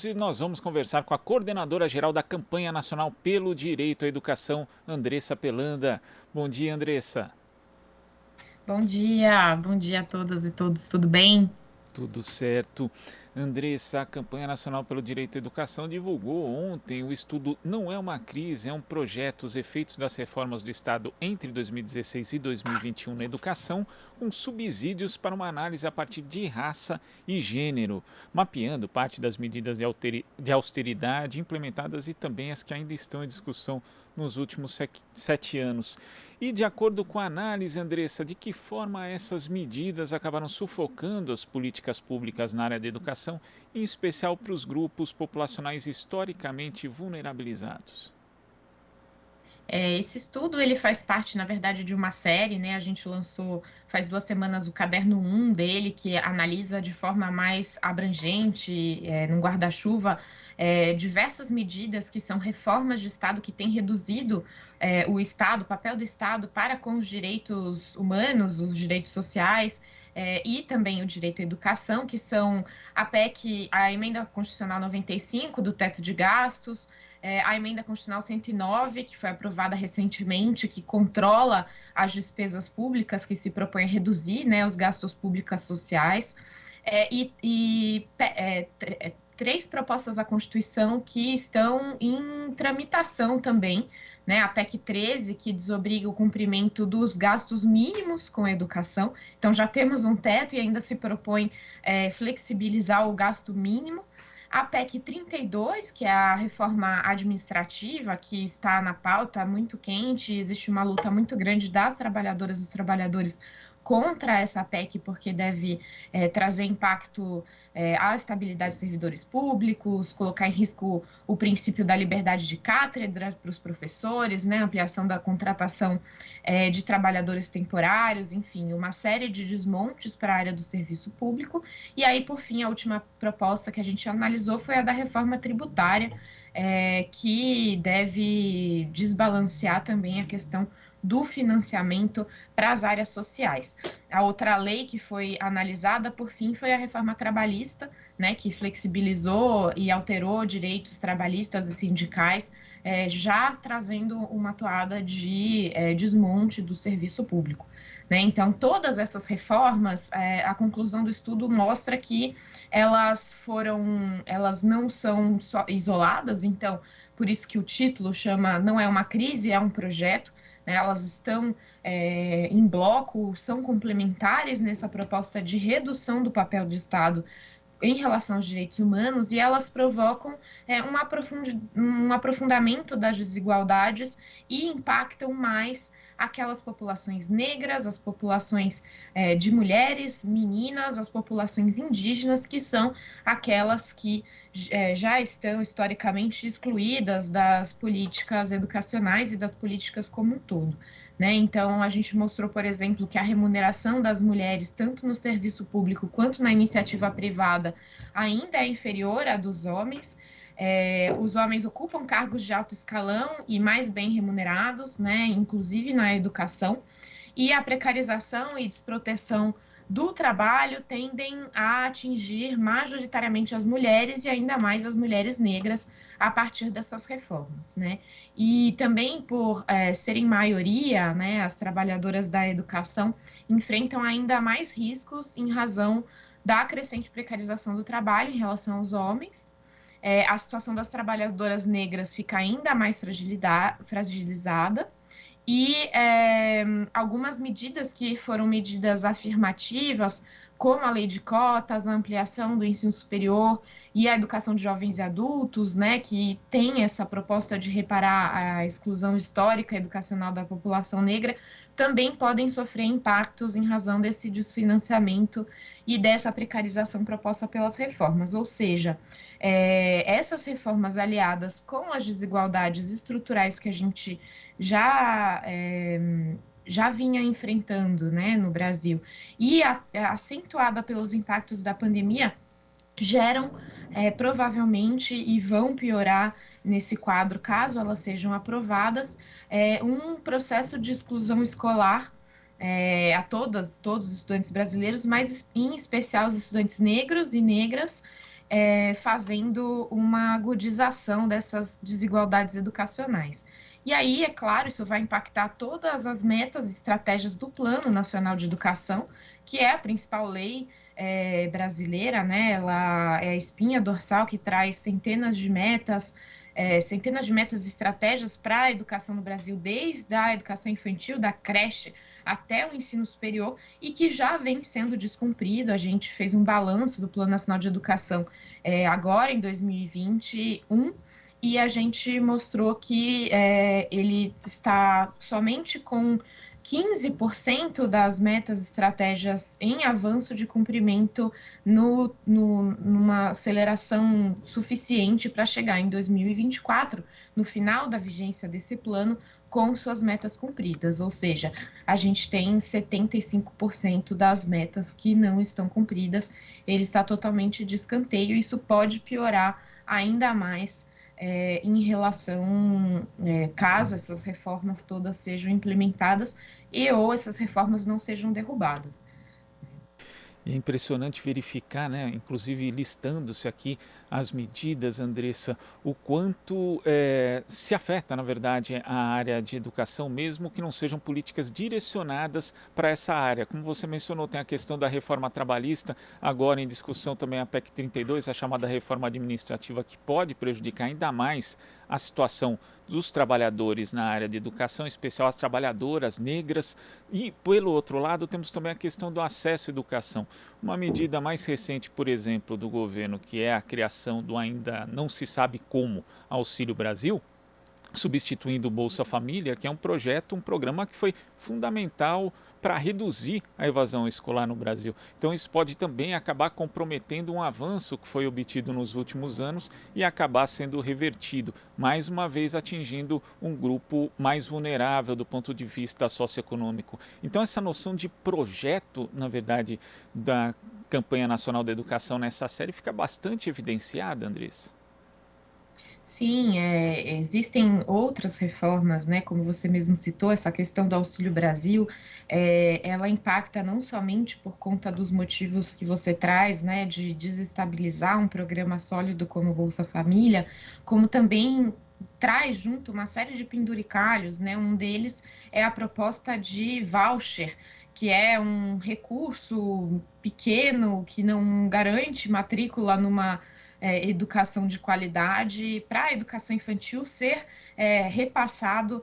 E nós vamos conversar com a coordenadora geral da Campanha Nacional pelo Direito à Educação, Andressa Pelanda. Bom dia, Andressa. Bom dia a todas e todos, tudo bem? Tudo certo. Andressa, a Campanha Nacional pelo Direito à Educação divulgou ontem o estudo Não é uma Crise, é um projeto, os efeitos das reformas do Estado entre 2016 e 2021 na educação, com subsídios para uma análise a partir de raça e gênero, mapeando parte das medidas de austeridade implementadas e também as que ainda estão em discussão nos últimos 7 anos. E de acordo com a análise, Andressa, de que forma essas medidas acabaram sufocando as políticas públicas na área da educação, em especial para os grupos populacionais historicamente vulnerabilizados? Esse estudo ele faz parte, na verdade, de uma série, né? A gente lançou faz 2 semanas o caderno 1 dele, que analisa de forma mais abrangente, num guarda-chuva, diversas medidas que são reformas de Estado que têm reduzido o Estado, o papel do Estado para com os direitos humanos, os direitos sociais. E também o direito à educação, que são a PEC, a Emenda Constitucional 95, do teto de gastos, a Emenda Constitucional 109, que foi aprovada recentemente, que controla as despesas públicas, que se propõe a reduzir, né, os gastos públicos sociais, três propostas da Constituição que estão em tramitação também, né, a PEC 13, que desobriga o cumprimento dos gastos mínimos com a educação, então já temos um teto e ainda se propõe flexibilizar o gasto mínimo, a PEC 32, que é a reforma administrativa, que está na pauta muito quente, existe uma luta muito grande das trabalhadoras e dos trabalhadores contra essa PEC, porque deve trazer impacto à estabilidade dos servidores públicos, colocar em risco o princípio da liberdade de cátedra para os professores, né, ampliação da contratação de trabalhadores temporários, enfim, uma série de desmontes para a área do serviço público. E aí, por fim, a última proposta que a gente analisou foi a da reforma tributária, que deve desbalancear também a questão do financiamento para as áreas sociais. A outra lei que foi analisada, por fim, foi a reforma trabalhista, né, que flexibilizou e alterou direitos trabalhistas e sindicais, já trazendo uma toada de desmonte do serviço público. Né? Então, todas essas reformas, a conclusão do estudo mostra que elas não são só isoladas, então, por isso que o título chama Não é uma crise, é um projeto, né? Elas estão em bloco, são complementares nessa proposta de redução do papel do Estado em relação aos direitos humanos e elas provocam um aprofundamento das desigualdades e impactam mais aquelas populações negras, as populações de mulheres, meninas, as populações indígenas, que são aquelas que já estão historicamente excluídas das políticas educacionais e das políticas como um todo. Né? Então, a gente mostrou, por exemplo, que a remuneração das mulheres, tanto no serviço público quanto na iniciativa privada, ainda é inferior à dos homens. Os homens ocupam cargos de alto escalão e mais bem remunerados, né? Inclusive na educação, e a precarização e desproteção do trabalho tendem a atingir majoritariamente as mulheres e ainda mais as mulheres negras a partir dessas reformas, né? E também por serem maioria, né, as trabalhadoras da educação enfrentam ainda mais riscos em razão da crescente precarização do trabalho em relação aos homens. A situação das trabalhadoras negras fica ainda mais fragilizada e algumas medidas que foram medidas afirmativas, como a lei de cotas, a ampliação do ensino superior e a educação de jovens e adultos, né, que tem essa proposta de reparar a exclusão histórica educacional da população negra, também podem sofrer impactos em razão desse desfinanciamento e dessa precarização proposta pelas reformas. Ou seja, essas reformas aliadas com as desigualdades estruturais que a gente já já vinha enfrentando, né, no Brasil, e acentuada pelos impactos da pandemia, geram provavelmente e vão piorar nesse quadro, caso elas sejam aprovadas, um processo de exclusão escolar a todos os estudantes brasileiros, mas em especial os estudantes negros e negras, fazendo uma agudização dessas desigualdades educacionais. E aí, é claro, isso vai impactar todas as metas e estratégias do Plano Nacional de Educação, que é a principal lei brasileira, né? Ela é a espinha dorsal que traz centenas de metas e estratégias para a educação no Brasil, desde a educação infantil, da creche até o ensino superior, e que já vem sendo descumprido. A gente fez um balanço do Plano Nacional de Educação agora, em 2021, e a gente mostrou que ele está somente com 15% das metas e estratégias em avanço de cumprimento numa aceleração suficiente para chegar em 2024, no final da vigência desse plano, com suas metas cumpridas. Ou seja, a gente tem 75% das metas que não estão cumpridas, ele está totalmente de escanteio, e isso pode piorar ainda mais em relação, caso essas reformas todas sejam implementadas ou essas reformas não sejam derrubadas. É impressionante verificar, né, inclusive listando-se aqui as medidas, Andressa, o quanto se afeta, na verdade, a área de educação, mesmo que não sejam políticas direcionadas para essa área. Como você mencionou, tem a questão da reforma trabalhista, agora em discussão também a PEC 32, a chamada reforma administrativa, que pode prejudicar ainda mais a situação dos trabalhadores na área de educação, em especial as trabalhadoras negras, e pelo outro lado temos também a questão do acesso à educação. Uma medida mais recente, por exemplo, do governo, que é a criação do ainda não se sabe como Auxílio Brasil, substituindo o Bolsa Família, que é um programa que foi fundamental para reduzir a evasão escolar no Brasil. Então isso pode também acabar comprometendo um avanço que foi obtido nos últimos anos e acabar sendo revertido, mais uma vez atingindo um grupo mais vulnerável do ponto de vista socioeconômico. Então essa noção de projeto, na verdade, da Campanha Nacional da Educação nessa série fica bastante evidenciada, Andrés. Sim, existem outras reformas, né? Como você mesmo citou, essa questão do Auxílio Brasil, ela impacta não somente por conta dos motivos que você traz, né? De desestabilizar um programa sólido como o Bolsa Família, como também traz junto uma série de penduricalhos, né? Um deles é a proposta de voucher, que é um recurso pequeno que não garante matrícula numa educação de qualidade, para a educação infantil ser repassado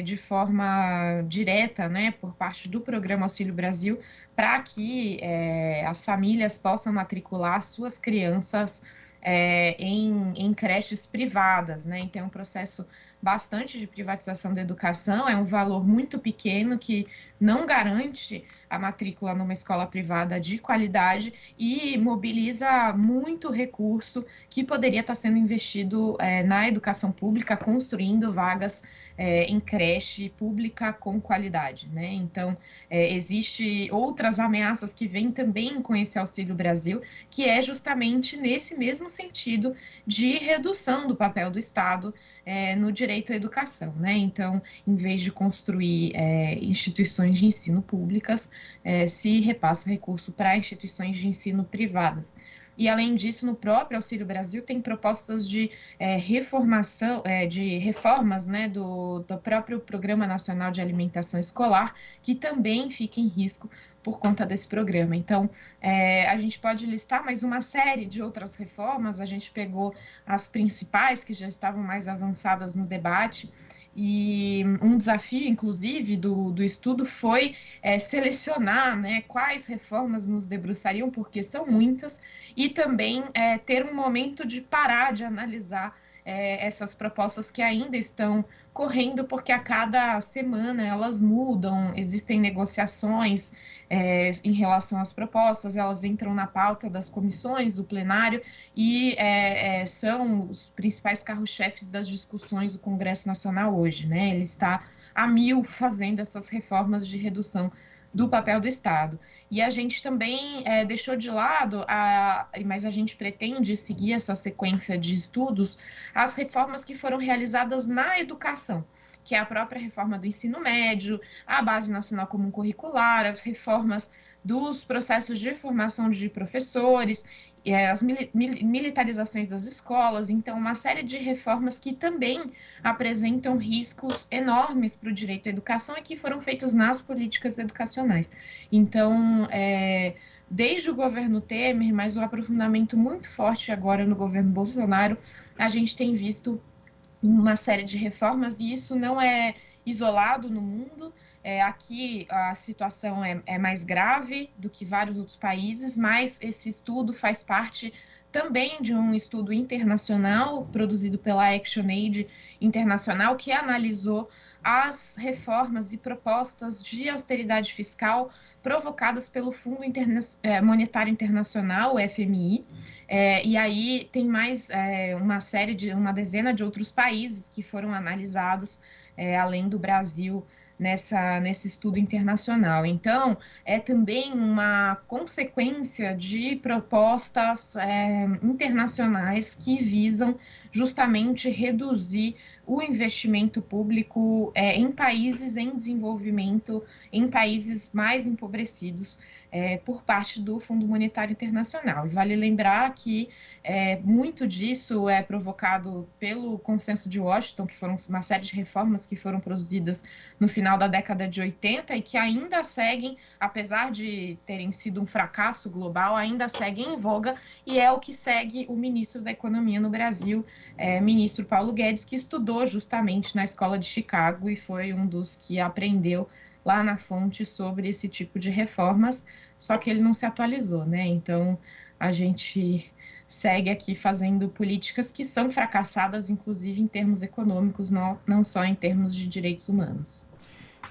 de forma direta, né, por parte do Programa Auxílio Brasil, para que as famílias possam matricular suas crianças em creches privadas, né? Então, é um processo bastante de privatização da educação, é um valor muito pequeno que não garante a matrícula numa escola privada de qualidade e mobiliza muito recurso que poderia estar sendo investido na educação pública, construindo vagas em creche pública com qualidade, né? Então, existe outras ameaças que vêm também com esse Auxílio Brasil, que é justamente nesse mesmo sentido de redução do papel do Estado no direito à educação, né? Então, em vez de construir instituições de ensino públicas, se repassa recurso para instituições de ensino privadas. E, além disso, no próprio Auxílio Brasil tem propostas de reformação, de reformas, né, do próprio Programa Nacional de Alimentação Escolar, que também fica em risco por conta desse programa. Então, a gente pode listar mais uma série de outras reformas, a gente pegou as principais que já estavam mais avançadas no debate, e um desafio, inclusive, do estudo foi selecionar, né, quais reformas nos debruçariam, porque são muitas, e também ter um momento de parar de analisar essas propostas que ainda estão correndo, porque a cada semana elas mudam, existem negociações em relação às propostas, elas entram na pauta das comissões, do plenário, e são os principais carros-chefes das discussões do Congresso Nacional hoje, né? Ele está a mil fazendo essas reformas de redução do papel do Estado. E a gente também deixou de lado, mas a gente pretende seguir essa sequência de estudos, as reformas que foram realizadas na educação, que é a própria reforma do ensino médio, a Base Nacional Comum Curricular, as reformas dos processos de formação de professores, as militarizações das escolas, então uma série de reformas que também apresentam riscos enormes para o direito à educação e que foram feitas nas políticas educacionais. Então, desde o governo Temer, mas o aprofundamento muito forte agora no governo Bolsonaro, a gente tem visto uma série de reformas, e isso não é isolado no mundo. Aqui a situação é mais grave do que vários outros países, mas esse estudo faz parte também de um estudo internacional produzido pela ActionAid Internacional, que analisou as reformas e propostas de austeridade fiscal provocadas pelo Fundo Monetário Internacional, o FMI, e aí tem mais uma dezena de outros países que foram analisados, além do Brasil, nesse estudo internacional. Então, é também uma consequência de propostas internacionais que visam justamente reduzir o investimento público em países em desenvolvimento, em países mais empobrecidos, por parte do Fundo Monetário Internacional. E vale lembrar que muito disso é provocado pelo Consenso de Washington, que foram uma série de reformas que foram produzidas no final da década de 80 e que ainda seguem, apesar de terem sido um fracasso global, ainda seguem em voga, e é o que segue o ministro da Economia no Brasil, ministro Paulo Guedes, que estudou justamente na Escola de Chicago e foi um dos que aprendeu lá na fonte sobre esse tipo de reformas, só que ele não se atualizou, né? Então, a gente segue aqui fazendo políticas que são fracassadas, inclusive em termos econômicos, não só em termos de direitos humanos.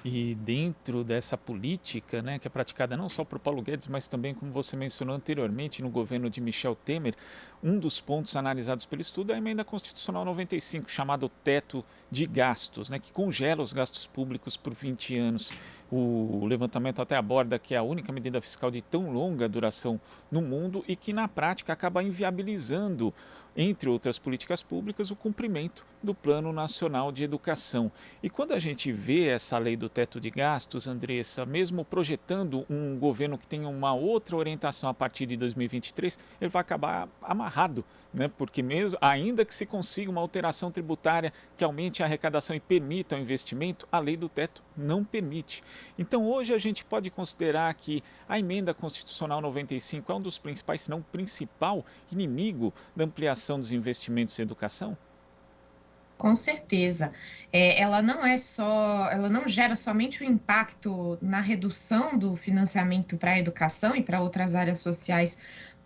E dentro dessa política, né, que é praticada não só por Paulo Guedes, mas também, como você mencionou anteriormente, no governo de Michel Temer, um dos pontos analisados pelo estudo é a Emenda Constitucional 95, chamado Teto de Gastos, né, que congela os gastos públicos por 20 anos. O levantamento até aborda que é a única medida fiscal de tão longa duração no mundo e que, na prática, acaba inviabilizando, entre outras políticas públicas, o cumprimento do Plano Nacional de Educação. E quando a gente vê essa lei do teto de gastos, Andressa, mesmo projetando um governo que tenha uma outra orientação a partir de 2023, ele vai acabar amarrado, né? Porque mesmo, ainda que se consiga uma alteração tributária que aumente a arrecadação e permita o investimento, a lei do teto não permite. Então hoje a gente pode considerar que a Emenda Constitucional 95 é um dos principais, se não principal, inimigo da ampliação dos investimentos em educação? Com certeza. Ela não gera somente o impacto na redução do financiamento para a educação e para outras áreas sociais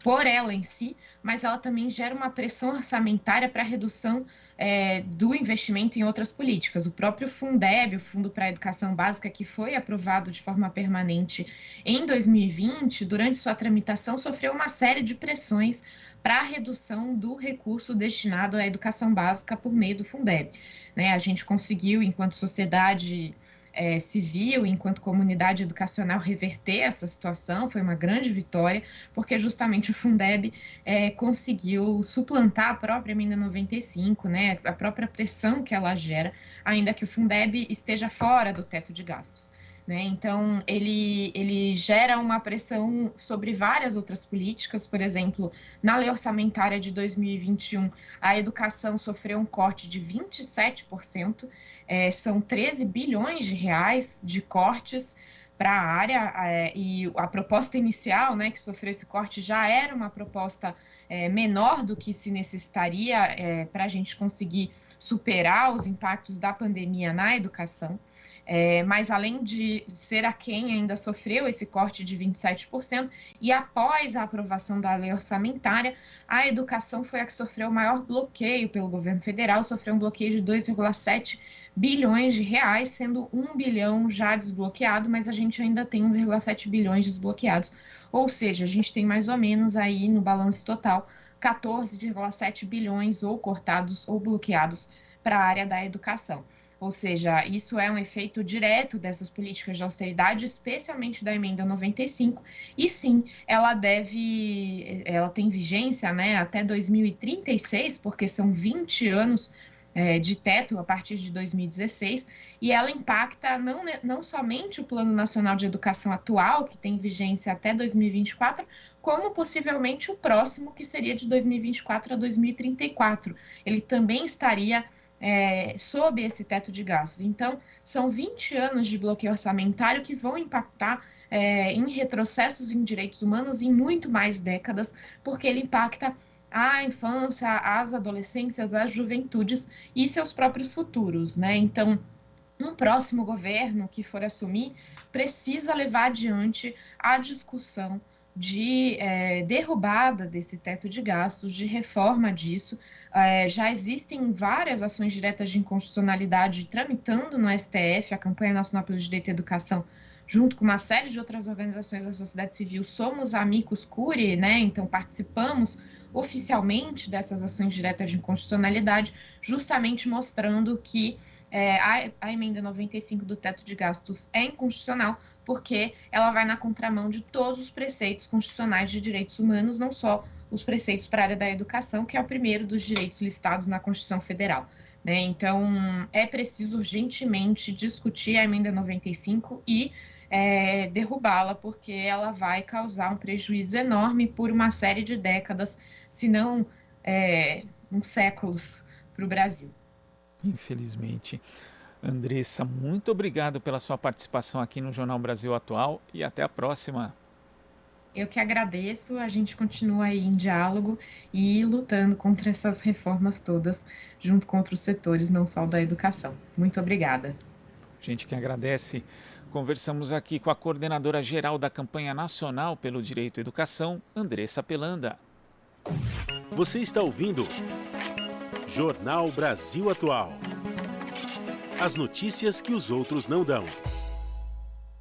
por ela em si, mas ela também gera uma pressão orçamentária para a redução do investimento em outras políticas. O próprio Fundeb, o Fundo para a Educação Básica, que foi aprovado de forma permanente em 2020, durante sua tramitação, sofreu uma série de pressões para a redução do recurso destinado à educação básica por meio do Fundeb. A gente conseguiu, enquanto sociedade civil, enquanto comunidade educacional, reverter essa situação, foi uma grande vitória, porque justamente o Fundeb conseguiu suplantar a própria Emenda 95, a própria pressão que ela gera, ainda que o Fundeb esteja fora do teto de gastos. Então, ele gera uma pressão sobre várias outras políticas. Por exemplo, na lei orçamentária de 2021, a educação sofreu um corte de 27%, são 13 bilhões de reais de cortes para a área, e a proposta inicial, que sofreu esse corte, já era uma proposta menor do que se necessitaria para a gente conseguir superar os impactos da pandemia na educação. Mas além de ser aquém, ainda sofreu esse corte de 27%, e após a aprovação da lei orçamentária, a educação foi a que sofreu o maior bloqueio pelo governo federal, sofreu um bloqueio de 2,7 bilhões de reais, sendo 1 bilhão já desbloqueado, mas a gente ainda tem 1,7 bilhões desbloqueados, ou seja, a gente tem mais ou menos aí no balanço total 14,7 bilhões ou cortados ou bloqueados para a área da educação. Ou seja, isso é um efeito direto dessas políticas de austeridade, especialmente da Emenda 95, e sim, ela tem vigência, até 2036, porque são 20 anos de teto a partir de 2016, e ela impacta não somente o Plano Nacional de Educação atual, que tem vigência até 2024, como possivelmente o próximo, que seria de 2024 a 2034. Ele também estaria sob esse teto de gastos. Então, são 20 anos de bloqueio orçamentário que vão impactar em retrocessos em direitos humanos em muito mais décadas, porque ele impacta a infância, as adolescências, as juventudes e seus próprios futuros, né? Então, um próximo governo que for assumir precisa levar adiante a discussão de derrubada desse teto de gastos, de reforma disso. Já existem várias ações diretas de inconstitucionalidade tramitando no STF, a Campanha Nacional pelo Direito à Educação, junto com uma série de outras organizações da sociedade civil, somos amicus curiae, né? Então participamos oficialmente dessas ações diretas de inconstitucionalidade, justamente mostrando que a emenda 95 do teto de gastos é inconstitucional, porque ela vai na contramão de todos os preceitos constitucionais de direitos humanos, não só os preceitos para a área da educação, que é o primeiro dos direitos listados na Constituição Federal, né? Então, é preciso urgentemente discutir a emenda 95 e derrubá-la, porque ela vai causar um prejuízo enorme por uma série de décadas, se não uns séculos, para o Brasil. Infelizmente. Andressa, muito obrigado pela sua participação aqui no Jornal Brasil Atual e até a próxima. Eu que agradeço, a gente continua aí em diálogo e lutando contra essas reformas todas, junto com outros setores, não só da educação. Muito obrigada. Gente que agradece. Conversamos aqui com a coordenadora geral da Campanha Nacional pelo Direito à Educação, Andressa Pelanda. Você está ouvindo Jornal Brasil Atual. As notícias que os outros não dão.